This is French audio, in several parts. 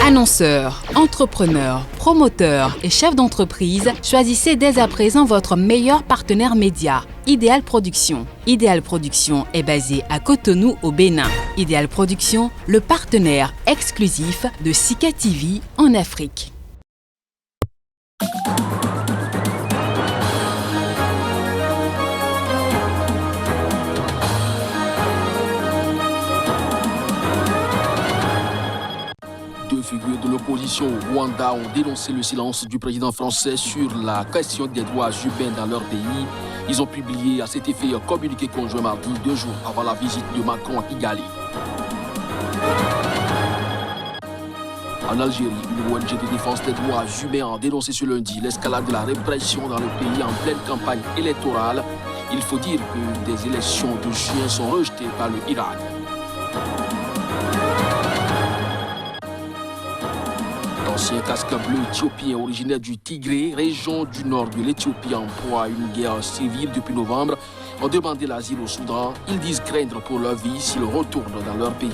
Annonceurs, entrepreneurs, promoteurs et chefs d'entreprise, choisissez dès à présent votre meilleur partenaire média, Ideal Production. Ideal Production est basé à Cotonou au Bénin. Ideal Production, le partenaire exclusif de Sika TV en Afrique. Deux figures de l'opposition au Rwanda ont dénoncé le silence du président français sur la question des droits humains dans leur pays. Ils ont publié à cet effet un communiqué conjoint mardi, 2 jours avant la visite de Macron à Kigali. En Algérie, une ONG de défense des droits humains a dénoncé ce lundi l'escalade de la répression dans le pays en pleine campagne électorale. Il faut dire que des élections de juin sont rejetées par le Irak. L'ancien casque bleu éthiopien originaire du Tigré, région du nord de l'Éthiopie en proie à une guerre civile depuis novembre, ont demandé l'asile au Soudan. Ils disent craindre pour leur vie s'ils retournent dans leur pays.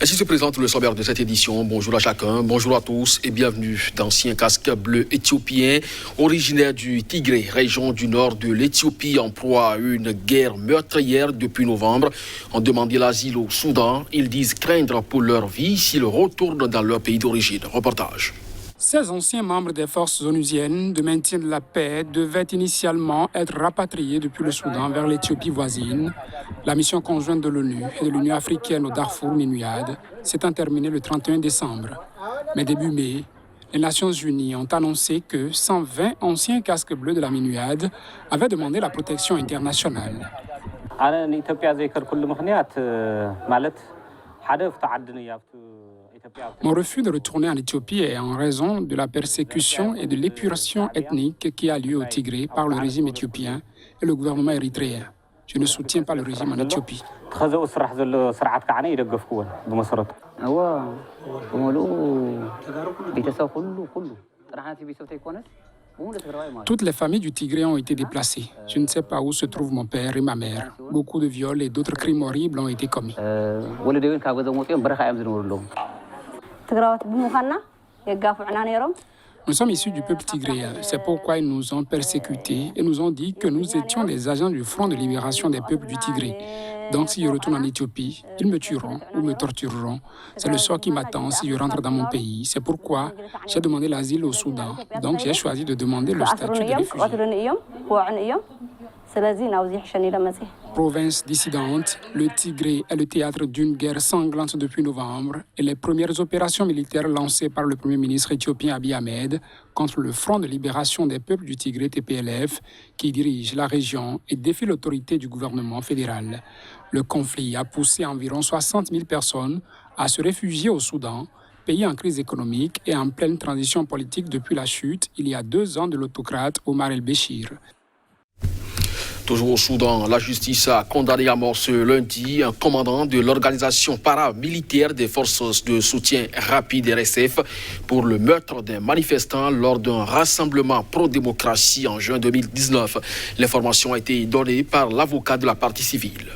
Ainsi se présente le sommaire de cette édition. Bonjour à chacun, bonjour à tous et bienvenue d'Ancien casque bleu éthiopien, originaire du Tigré, région du nord de l'Éthiopie, en proie à une guerre meurtrière depuis novembre, ont demandé l'asile au Soudan. Ils disent craindre pour leur vie s'ils retournent dans leur pays d'origine. Reportage. 16 anciens membres des forces onusiennes de maintien de la paix devaient initialement être rapatriés depuis le Soudan vers l'Éthiopie voisine. La mission conjointe de l'ONU et de l'Union africaine au Darfour Minuad s'étant terminée le 31 décembre. Mais début mai, les Nations unies ont annoncé que 120 anciens casques bleus de la Minuad avaient demandé la protection internationale. Mon refus de retourner en Éthiopie est en raison de la persécution et de l'épuration ethnique qui a lieu au Tigré par le régime éthiopien et le gouvernement érythréen. Je ne soutiens pas le régime en Éthiopie. Toutes les familles du Tigré ont été déplacées. Je ne sais pas où se trouvent mon père et ma mère. Beaucoup de viols et d'autres crimes horribles ont été commis. Nous sommes issus du peuple tigréen. C'est pourquoi ils nous ont persécutés et nous ont dit que nous étions des agents du Front de libération des peuples du Tigré. Donc si je retourne en Éthiopie, ils me tueront ou me tortureront. C'est le sort qui m'attend si je rentre dans mon pays. C'est pourquoi j'ai demandé l'asile au Soudan. Donc j'ai choisi de demander le statut de réfugié. Province dissidente, le Tigré est le théâtre d'une guerre sanglante depuis novembre et les premières opérations militaires lancées par le Premier ministre éthiopien Abiy Ahmed contre le Front de libération des peuples du Tigré TPLF qui dirige la région et défie l'autorité du gouvernement fédéral. Le conflit a poussé environ 60 000 personnes à se réfugier au Soudan, pays en crise économique et en pleine transition politique depuis la chute il y a 2 ans de l'autocrate Omar el-Béchir. Toujours au Soudan, la justice a condamné à mort ce lundi un commandant de l'organisation paramilitaire des forces de soutien rapide RSF pour le meurtre d'un manifestant lors d'un rassemblement pro-démocratie en juin 2019. L'information a été donnée par l'avocat de la partie civile.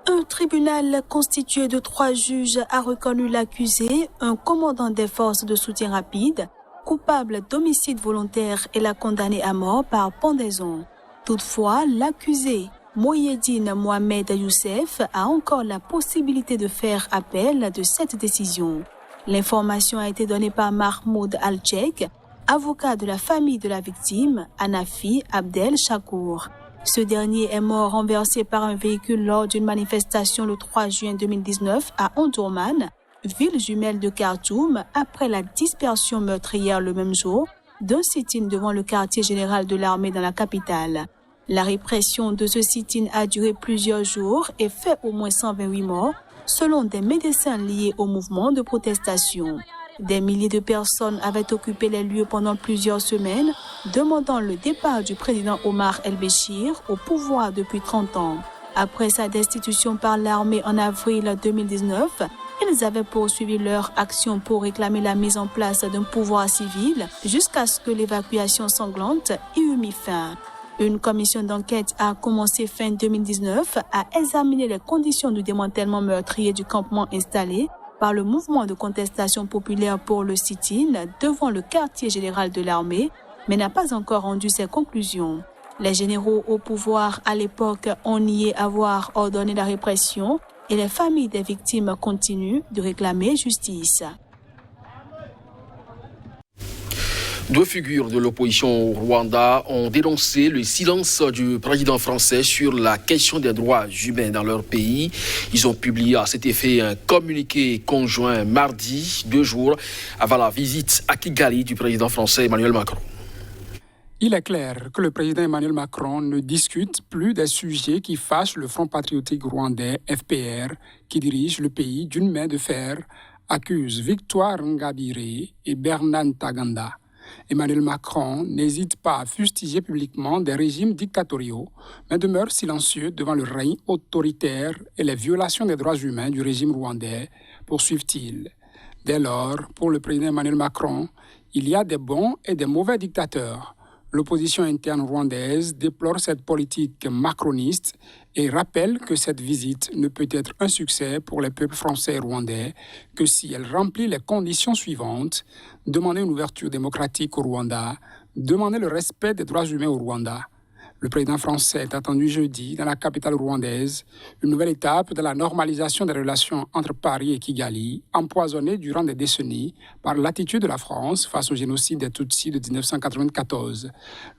Un tribunal constitué de 3 juges a reconnu l'accusé, un commandant des forces de soutien rapide, coupable d'homicide volontaire et l'a condamné à mort par pendaison. Toutefois, l'accusé, Mohyedine Mohamed Youssef, a encore la possibilité de faire appel de cette décision. L'information a été donnée par Mahmoud Al-Tchek, avocat de la famille de la victime, Hanafi Abdel Chakour. Ce dernier est mort renversé par un véhicule lors d'une manifestation le 3 juin 2019 à Omdurman, ville jumelle de Khartoum, après la dispersion meurtrière le même jour d'un sit-in devant le quartier général de l'armée dans la capitale. La répression de ce sit-in a duré plusieurs jours et fait au moins 128 morts, selon des médecins liés au mouvement de protestation. Des milliers de personnes avaient occupé les lieux pendant plusieurs semaines, demandant le départ du président Omar el-Béchir au pouvoir depuis 30 ans. Après sa destitution par l'armée en avril 2019, ils avaient poursuivi leur action pour réclamer la mise en place d'un pouvoir civil jusqu'à ce que l'évacuation sanglante y eût mis fin. Une commission d'enquête a commencé fin 2019 à examiner les conditions du démantèlement meurtrier du campement installé par le mouvement de contestation populaire pour le sit-in devant le quartier général de l'armée, mais n'a pas encore rendu ses conclusions. Les généraux au pouvoir à l'époque ont nié avoir ordonné la répression et les familles des victimes continuent de réclamer justice. Deux figures de l'opposition au Rwanda ont dénoncé le silence du président français sur la question des droits humains dans leur pays. Ils ont publié à cet effet un communiqué conjoint mardi, 2 jours avant la visite à Kigali du président français Emmanuel Macron. Il est clair que le président Emmanuel Macron ne discute plus des sujets qui fâchent le Front patriotique rwandais, FPR, qui dirige le pays d'une main de fer, accuse Victoire Ingabire et Bernard Ntaganda. Emmanuel Macron n'hésite pas à fustiger publiquement des régimes dictatoriaux, mais demeure silencieux devant le règne autoritaire et les violations des droits humains du régime rwandais, poursuivent-ils. Dès lors, pour le président Emmanuel Macron, il y a des bons et des mauvais dictateurs. L'opposition interne rwandaise déplore cette politique macroniste et rappelle que cette visite ne peut être un succès pour les peuples français et rwandais que si elle remplit les conditions suivantes: demander une ouverture démocratique au Rwanda, demander le respect des droits humains au Rwanda. Le président français est attendu jeudi dans la capitale rwandaise, une nouvelle étape de la normalisation des relations entre Paris et Kigali, empoisonnée durant des décennies par l'attitude de la France face au génocide des Tutsis de 1994.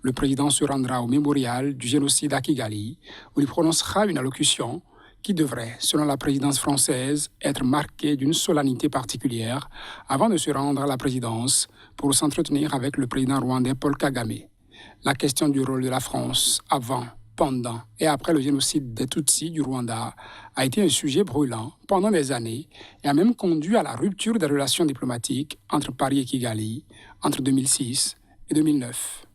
Le président se rendra au mémorial du génocide à Kigali, où il prononcera une allocution qui devrait, selon la présidence française, être marquée d'une solennité particulière avant de se rendre à la présidence pour s'entretenir avec le président rwandais Paul Kagame. La question du rôle de la France avant, pendant et après le génocide des Tutsis du Rwanda a été un sujet brûlant pendant des années et a même conduit à la rupture des relations diplomatiques entre Paris et Kigali entre 2006 et 2009.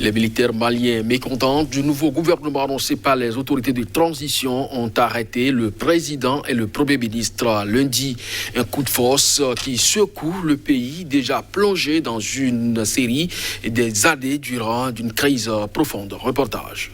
Les militaires maliens mécontents du nouveau gouvernement annoncé par les autorités de transition ont arrêté le président et le premier ministre lundi. Un coup de force qui secoue le pays déjà plongé dans une série des années durant une crise profonde. Reportage.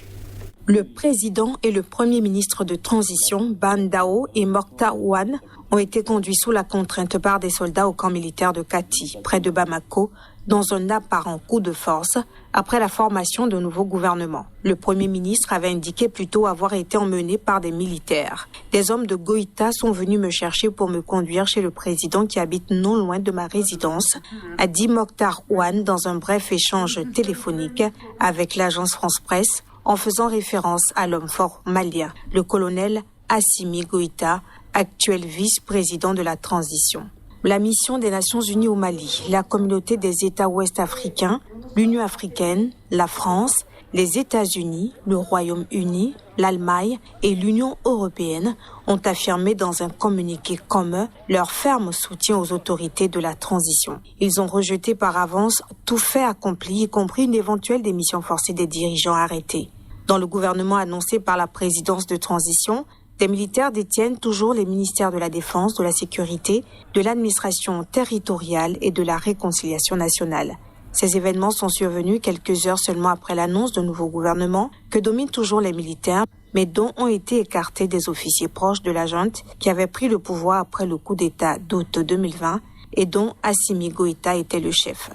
Le président et le premier ministre de transition, Bandao et Mokhtar Ouane, ont été conduits sous la contrainte par des soldats au camp militaire de Kati, près de Bamako, dans un apparent coup de force après la formation d'un nouveau gouvernement. Le Premier ministre avait indiqué plutôt avoir été emmené par des militaires. Des hommes de Goïta sont venus me chercher pour me conduire chez le président qui habite non loin de ma résidence, a dit Mokhtar Ouane dans un bref échange téléphonique avec l'agence France Presse, en faisant référence à l'homme fort malien, le colonel Assimi Goïta, actuel vice-président de la transition. La mission des Nations Unies au Mali, la communauté des États ouest-africains, l'Union africaine, la France, les États-Unis, le Royaume-Uni, l'Allemagne et l'Union européenne ont affirmé dans un communiqué commun leur ferme soutien aux autorités de la transition. Ils ont rejeté par avance tout fait accompli, y compris une éventuelle démission forcée des dirigeants arrêtés. Dans le gouvernement annoncé par la présidence de transition, des militaires détiennent toujours les ministères de la Défense, de la Sécurité, de l'administration territoriale et de la réconciliation nationale. Ces événements sont survenus quelques heures seulement après l'annonce d'un nouveau gouvernement que dominent toujours les militaires, mais dont ont été écartés des officiers proches de la junte qui avaient pris le pouvoir après le coup d'État d'août 2020 et dont Assimi Goïta était le chef.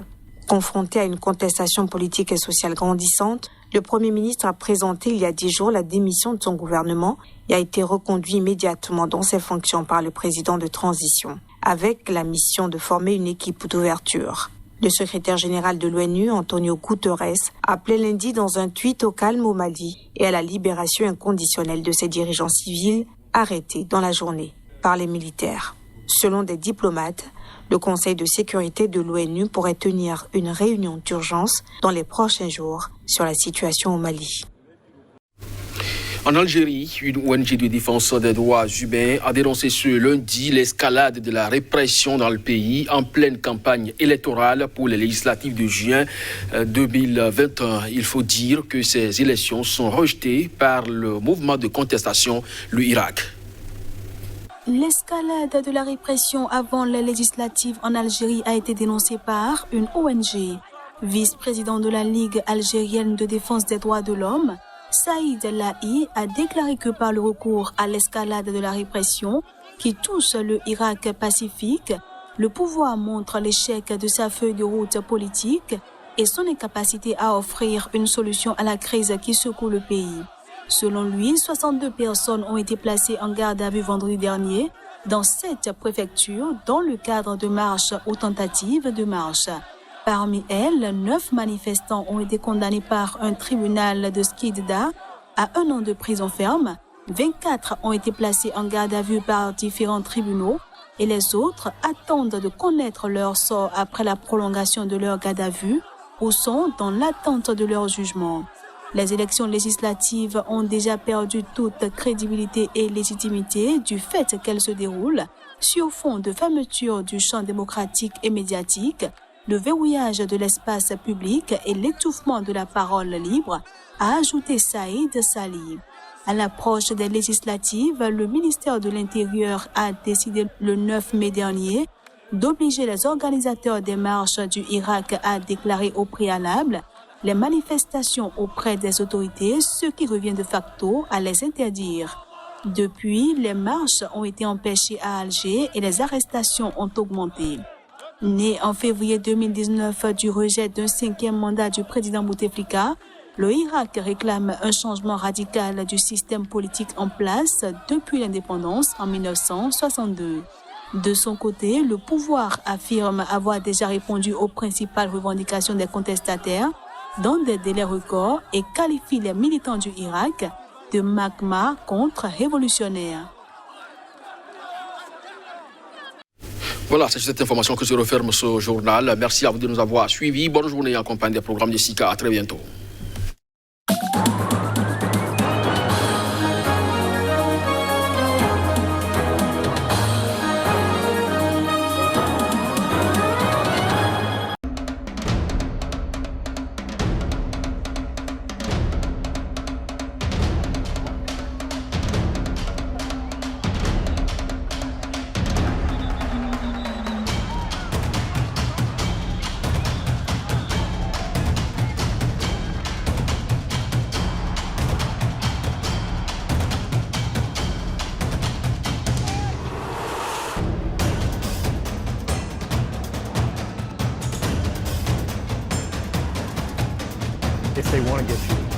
Confronté à une contestation politique et sociale grandissante, le Premier ministre a présenté il y a 10 jours la démission de son gouvernement et a été reconduit immédiatement dans ses fonctions par le président de transition, avec la mission de former une équipe d'ouverture. Le secrétaire général de l'ONU, Antonio Guterres, appelait lundi dans un tweet au calme au Mali et à la libération inconditionnelle de ses dirigeants civils arrêtés dans la journée par les militaires. Selon des diplomates, le Conseil de sécurité de l'ONU pourrait tenir une réunion d'urgence dans les prochains jours sur la situation au Mali. En Algérie, une ONG de défense des droits humains a dénoncé ce lundi l'escalade de la répression dans le pays en pleine campagne électorale pour les législatives de juin 2021. Il faut dire que ces élections sont rejetées par le mouvement de contestation, le Irak. L'escalade de la répression avant les législatives en Algérie a été dénoncée par une ONG. Vice-président de la Ligue algérienne de défense des droits de l'homme, Saïd Lahi a déclaré que par le recours à l'escalade de la répression qui touche le Irak pacifique, le pouvoir montre l'échec de sa feuille de route politique et son incapacité à offrir une solution à la crise qui secoue le pays. Selon lui, 62 personnes ont été placées en garde à vue vendredi dernier dans 7 préfectures dans le cadre de marches ou tentatives de marche. Parmi elles, 9 manifestants ont été condamnés par un tribunal de Skikda à 1 an de prison ferme. 24 ont été placés en garde à vue par différents tribunaux et les autres attendent de connaître leur sort après la prolongation de leur garde à vue ou sont dans l'attente de leur jugement. Les élections législatives ont déjà perdu toute crédibilité et légitimité du fait qu'elles se déroulent sur fond de fermeture du champ démocratique et médiatique, le verrouillage de l'espace public et l'étouffement de la parole libre, a ajouté Saïd Salih. À l'approche des législatives, le ministère de l'Intérieur a décidé le 9 mai dernier d'obliger les organisateurs des marches du Irak à déclarer au préalable les manifestations auprès des autorités, ce qui revient de facto à les interdire. Depuis, les marches ont été empêchées à Alger et les arrestations ont augmenté. Né en février 2019 du rejet d'un 5e mandat du président Bouteflika, le Irak réclame un changement radical du système politique en place depuis l'indépendance en 1962. De son côté, le pouvoir affirme avoir déjà répondu aux principales revendications des contestataires dans des délais records et qualifie les militants du Irak de magma contre-révolutionnaire. Voilà, c'est cette information que se referme ce journal. Merci à vous de nous avoir suivis. Bonne journée en compagnie des programmes de SICA. À très bientôt. If they want to get you